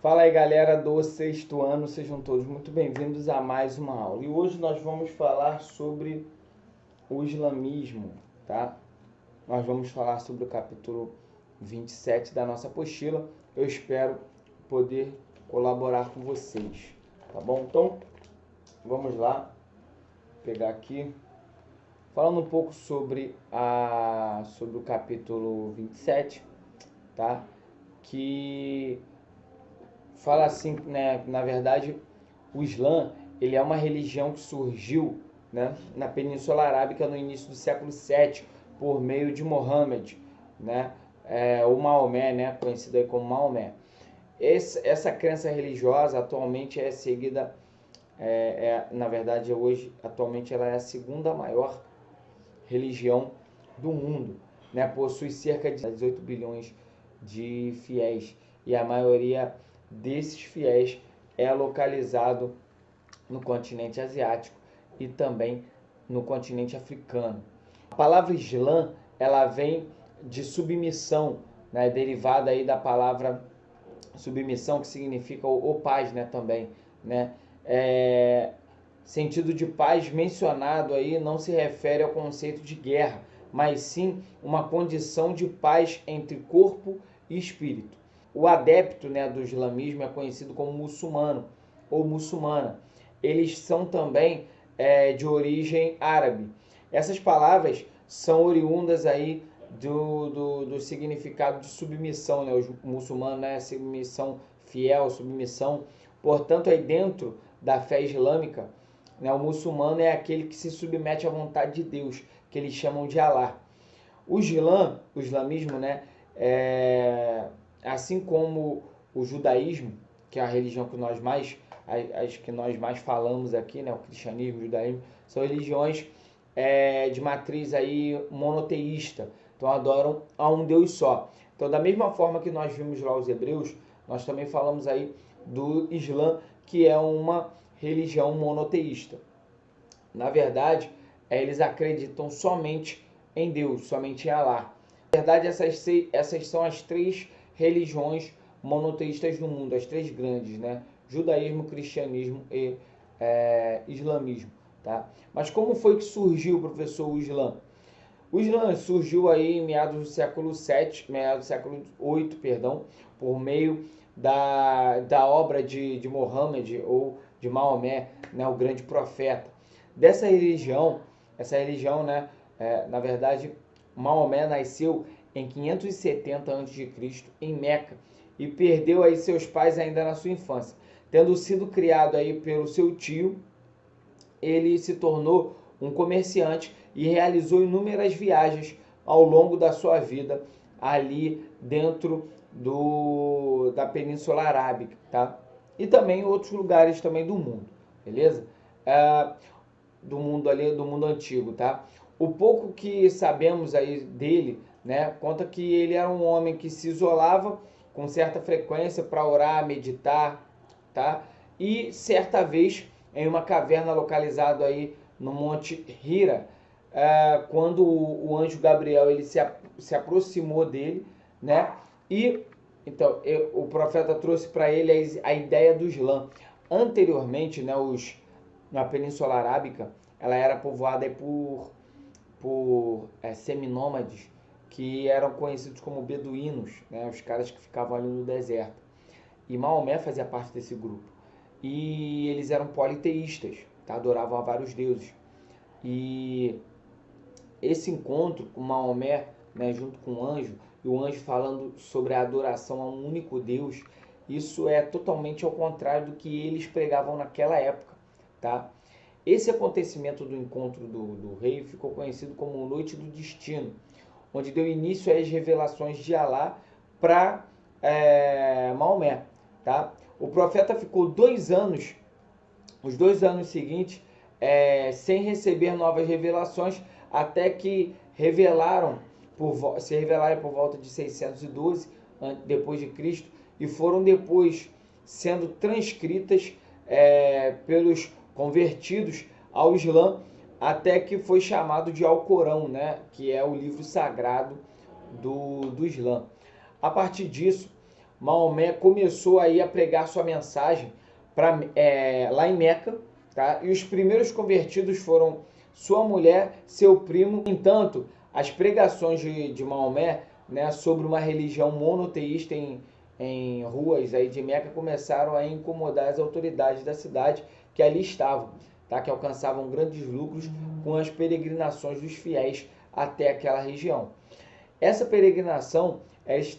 Fala aí, galera do sexto ano, sejam todos muito bem-vindos a mais uma aula. E hoje nós vamos falar sobre o islamismo, tá? Nós vamos falar sobre o capítulo 27 da nossa apostila. Eu espero poder colaborar com vocês, tá bom? Então, vamos lá, pegar aqui. Falando um pouco sobre o capítulo 27, tá? Que fala assim, né, na verdade, o Islã, ele é uma religião que surgiu, né, na Península Arábica no início do século VII, por meio de Mohammed, né, ou Maomé, né, conhecido aí como Maomé. Essa crença religiosa atualmente é seguida, na verdade, hoje, atualmente ela é a segunda maior religião do mundo, né, possui cerca de 18 bilhões de fiéis e a maioria desses fiéis é localizado no continente asiático e também no continente africano. A palavra Islã, ela vem de submissão, né, derivada aí da palavra submissão, que significa o paz, né, também, né? Sentido de paz mencionado aí não se refere ao conceito de guerra, mas sim uma condição de paz entre corpo e espírito. O adepto, né, do islamismo é conhecido como muçulmano ou muçulmana. Eles são também de origem árabe. Essas palavras são oriundas aí do significado de submissão, né? O muçulmano, né? Submissão fiel, submissão. Portanto, aí dentro da fé islâmica, né, o muçulmano é aquele que se submete à vontade de Deus, que eles chamam de Alá. O islamismo, né, assim como o judaísmo, que é a religião que nós mais, as que nós mais falamos aqui, né, o cristianismo, o judaísmo, são religiões de matriz aí monoteísta. Então adoram a um Deus só. Então, da mesma forma que nós vimos lá os hebreus, nós também falamos aí do Islã, que é uma religião monoteísta. Na verdade, eles acreditam somente em Deus, somente em Alá. Na verdade, essas são as três religiões monoteístas do mundo, as três grandes, né? Judaísmo, cristianismo e islamismo, tá? Mas como foi que surgiu, professor, o Islã? O Islã surgiu aí em meados do século VII, meados do século VIII, perdão, por meio da obra de Mohammed ou de Maomé, né, o grande profeta. Essa religião, né, na verdade, Maomé nasceu em 570 a.C. em Meca e perdeu aí seus pais ainda na sua infância. Tendo sido criado aí pelo seu tio, ele se tornou um comerciante e realizou inúmeras viagens ao longo da sua vida ali dentro da Península Arábica, tá? E também em outros lugares também do mundo, beleza? Do mundo ali, do mundo antigo, tá? O pouco que sabemos aí dele, né, conta que ele era um homem que se isolava com certa frequência para orar, meditar, tá? E certa vez em uma caverna localizada aí no Monte Hira, quando o anjo Gabriel ele se aproximou dele, né? E então o profeta trouxe para ele a ideia do Islã. Anteriormente, né, na Península Arábica, ela era povoada aí por seminômades que eram conhecidos como beduínos, né, os caras que ficavam ali no deserto. E Maomé fazia parte desse grupo. E eles eram politeístas, tá? Adoravam a vários deuses. E esse encontro com Maomé, né, junto com o anjo, e o anjo falando sobre a adoração a um único Deus, isso é totalmente ao contrário do que eles pregavam naquela época, tá? Esse acontecimento do encontro do rei ficou conhecido como Noite do Destino, onde deu início às revelações de Alá para Maomé, tá? O profeta ficou 2 anos, os 2 anos seguintes, sem receber novas revelações, até que se revelaram por volta de 612 depois de Cristo e foram depois sendo transcritas pelos convertidos ao Islã, até que foi chamado de Alcorão, né, que é o livro sagrado do Islã. A partir disso, Maomé começou aí a pregar sua mensagem lá em Meca, tá? E os primeiros convertidos foram sua mulher, seu primo. No entanto, as pregações de Maomé, né, sobre uma religião monoteísta em ruas aí de Meca começaram a incomodar as autoridades da cidade que ali estavam, tá? Que alcançavam grandes lucros com as peregrinações dos fiéis até aquela região. Essa peregrinação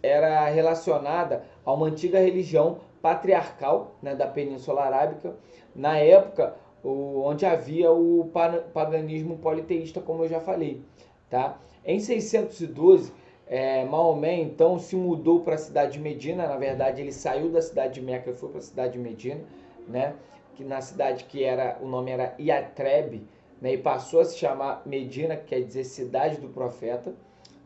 era relacionada a uma antiga religião patriarcal, né, da Península Arábica, na época onde havia o paganismo politeísta, como eu já falei. Tá? Em 612, Maomé então se mudou para a cidade de Medina. Na verdade, ele saiu da cidade de Meca e foi para a cidade de Medina, né? Que na cidade o nome era Iatreb, né? E passou a se chamar Medina, que quer dizer cidade do profeta.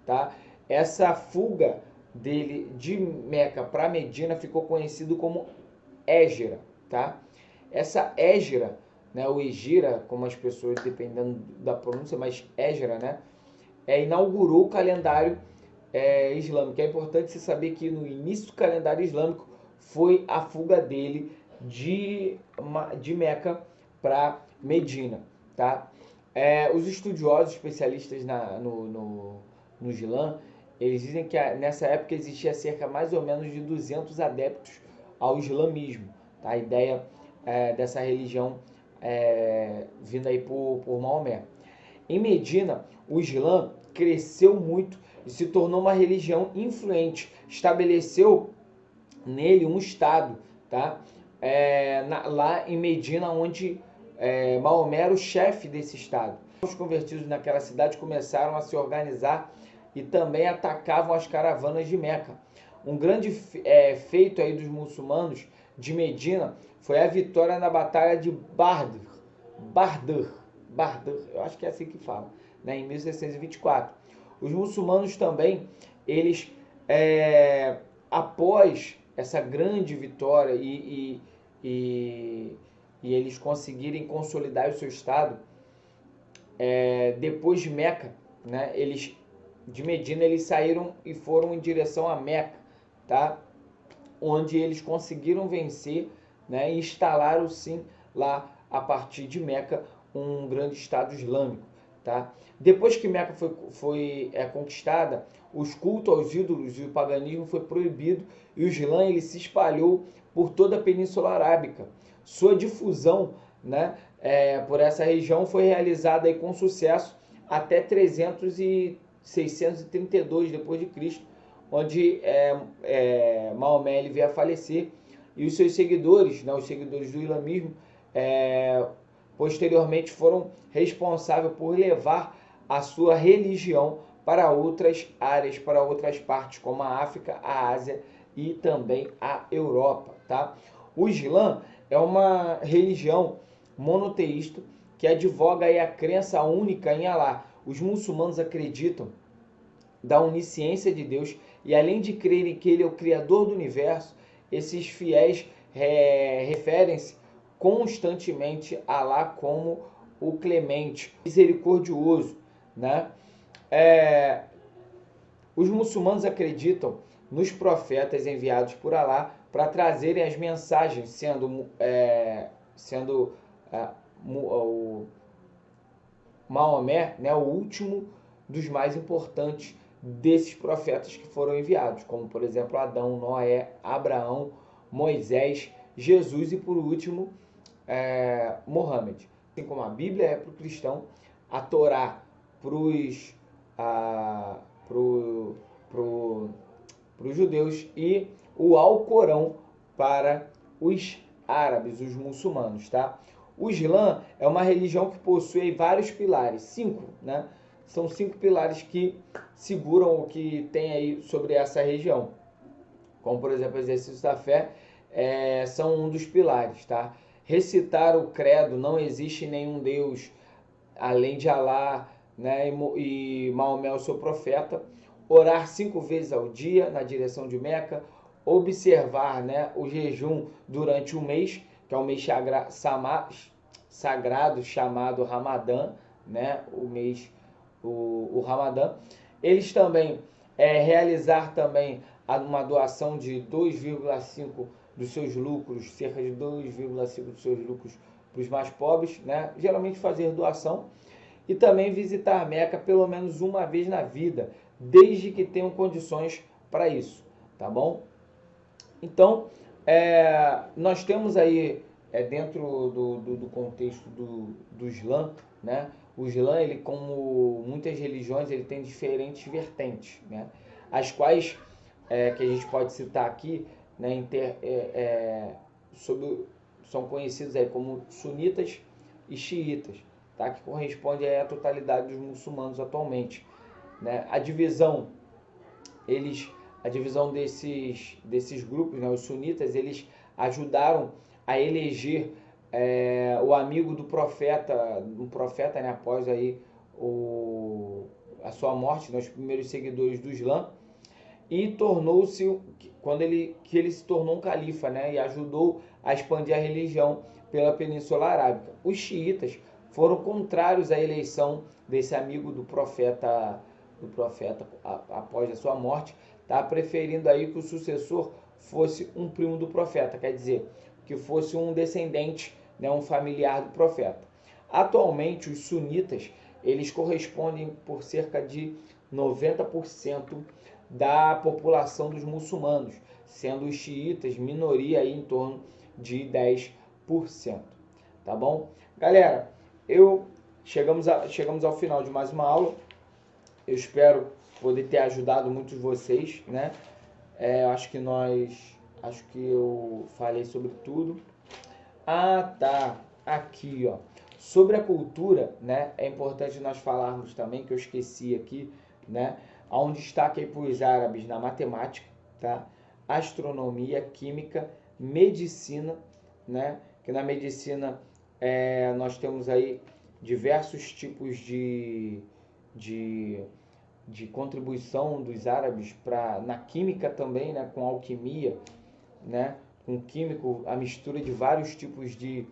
Tá? Essa fuga dele de Meca para Medina ficou conhecido como Égira. Tá? Essa Égira, né, ou Egira, como as pessoas, dependendo da pronúncia, mas Égira, né, inaugurou o calendário islâmico. É importante você saber que no início do calendário islâmico foi a fuga dele de Meca para Medina. Tá? Os estudiosos especialistas no Islã, eles dizem que nessa época existia cerca mais ou menos de 200 adeptos ao islamismo. Tá? A ideia dessa religião vinda aí por Maomé. Em Medina, o Islã cresceu muito e se tornou uma religião influente. Estabeleceu nele um estado, tá? Lá em Medina, onde Maomé era o chefe desse estado. Os convertidos naquela cidade começaram a se organizar e também atacavam as caravanas de Meca. Um grande feito aí dos muçulmanos de Medina foi a vitória na batalha de Badr, eu acho que é assim que fala, né, em 1624. Os muçulmanos também, eles, após essa grande vitória e eles conseguirem consolidar o seu estado, depois de Meca, né, de Medina eles saíram e foram em direção a Meca, tá? Onde eles conseguiram vencer, né, e instalaram sim lá a partir de Meca um grande estado islâmico. Tá? Depois que Meca foi conquistada, os cultos aos ídolos e o paganismo foi proibido e o Islã ele se espalhou por toda a Península Arábica. Sua difusão, né, por essa região foi realizada aí com sucesso até 632 depois de Cristo, onde Maomé ele veio a falecer e os seus seguidores, né, os seguidores do islamismo, posteriormente foram responsáveis por levar a sua religião para outras áreas, para outras partes, como a África, a Ásia e também a Europa. Tá? O Islã é uma religião monoteísta que advoga aí a crença única em Alá. Os muçulmanos acreditam da onisciência de Deus e, além de crerem que Ele é o Criador do universo, esses fiéis referem-se constantemente a Alá como o clemente, misericordioso, né? Os muçulmanos acreditam nos profetas enviados por Alá para trazerem as mensagens, sendo o Maomé, né, o último dos mais importantes desses profetas que foram enviados, como por exemplo Adão, Noé, Abraão, Moisés, Jesus e por último Mohammed. Assim como a Bíblia é para o cristão, a Torá para os judeus e o Alcorão para os árabes, os muçulmanos, tá? O Islã é uma religião que possui vários pilares, 5, né? São 5 pilares que seguram o que tem aí sobre essa região. Como, por exemplo, o exercício da fé são um dos pilares, tá? Recitar o credo, não existe nenhum Deus além de Alá, né? E Maomé, o seu profeta. Orar 5 vezes ao dia na direção de Meca. Observar, né, o jejum durante um mês, que é um mês sagrado chamado Ramadã, né? O Ramadã. Eles também realizar também uma doação de 2,5 dos seus lucros, cerca de 2,5 dos seus lucros para os mais pobres, né? Geralmente fazer doação. E também visitar Meca pelo menos uma vez na vida, desde que tenham condições para isso, tá bom? Então, nós temos aí, dentro do contexto do Islã, né? O Islã, ele, como muitas religiões, ele tem diferentes vertentes, né? As quais, que a gente pode citar aqui, né? São conhecidos aí como sunitas e xiitas, tá? Que corresponde aí à totalidade dos muçulmanos atualmente, né? A divisão desses grupos, né, os sunitas, eles ajudaram a eleger o amigo do profeta, né, após aí a sua morte, né, os primeiros seguidores do Islã, e tornou-se, que ele se tornou um califa, né, e ajudou a expandir a religião pela Península Arábica. Os xiitas foram contrários à eleição desse amigo do profeta após a sua morte, tá? Preferindo aí que o sucessor fosse um primo do profeta, quer dizer, que fosse um descendente, né, um familiar do profeta. Atualmente, os sunitas, eles correspondem por cerca de 90% da população dos muçulmanos, sendo os xiitas minoria aí em torno de 10%, tá bom? Galera, chegamos ao final de mais uma aula. Eu espero poder ter ajudado muitos vocês, né? Acho que eu falei sobre tudo. Ah, tá. Aqui, ó. Sobre a cultura, né? É importante nós falarmos também, que eu esqueci aqui, né? Há um destaque aí para os árabes na matemática, tá? Astronomia, química, medicina, né? Que na medicina nós temos aí diversos tipos de contribuição dos árabes na química também, né, com alquimia, né, com químico, a mistura de vários tipos de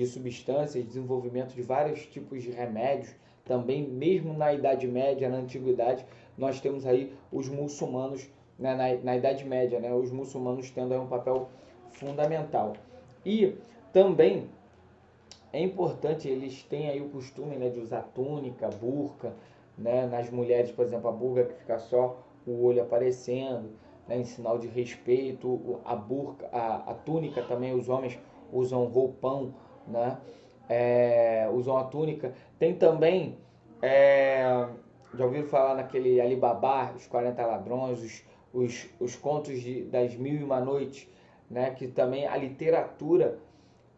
substâncias, desenvolvimento de vários tipos de remédios, também mesmo na Idade Média, na Antiguidade, nós temos aí os muçulmanos, né, na Idade Média, né, os muçulmanos tendo aí um papel fundamental. E também é importante, eles têm aí o costume, né, de usar túnica, burca, né, nas mulheres, por exemplo, a burca que fica só o olho aparecendo, né, em sinal de respeito, a burca, a túnica também, os homens usam roupão, né, usam a túnica. Tem também, já ouviram falar naquele Alibaba, os 40 ladrões, os contos das Mil e Uma Noites, né, que também a literatura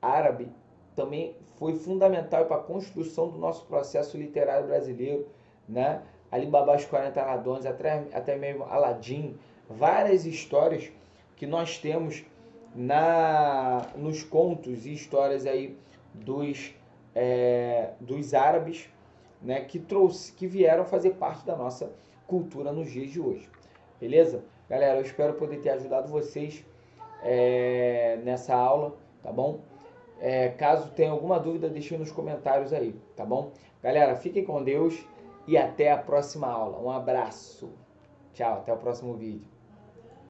árabe também foi fundamental para a construção do nosso processo literário brasileiro, né? Alibaba, os 40 ladrões, até mesmo Aladim, várias histórias que nós temos nos contos e histórias aí dos árabes, né? Que vieram fazer parte da nossa cultura nos dias de hoje. Beleza? Galera, eu espero poder ter ajudado vocês nessa aula, tá bom? Caso tenha alguma dúvida, deixe nos comentários aí, tá bom? Galera, fiquem com Deus e até a próxima aula. Um abraço. Tchau, até o próximo vídeo.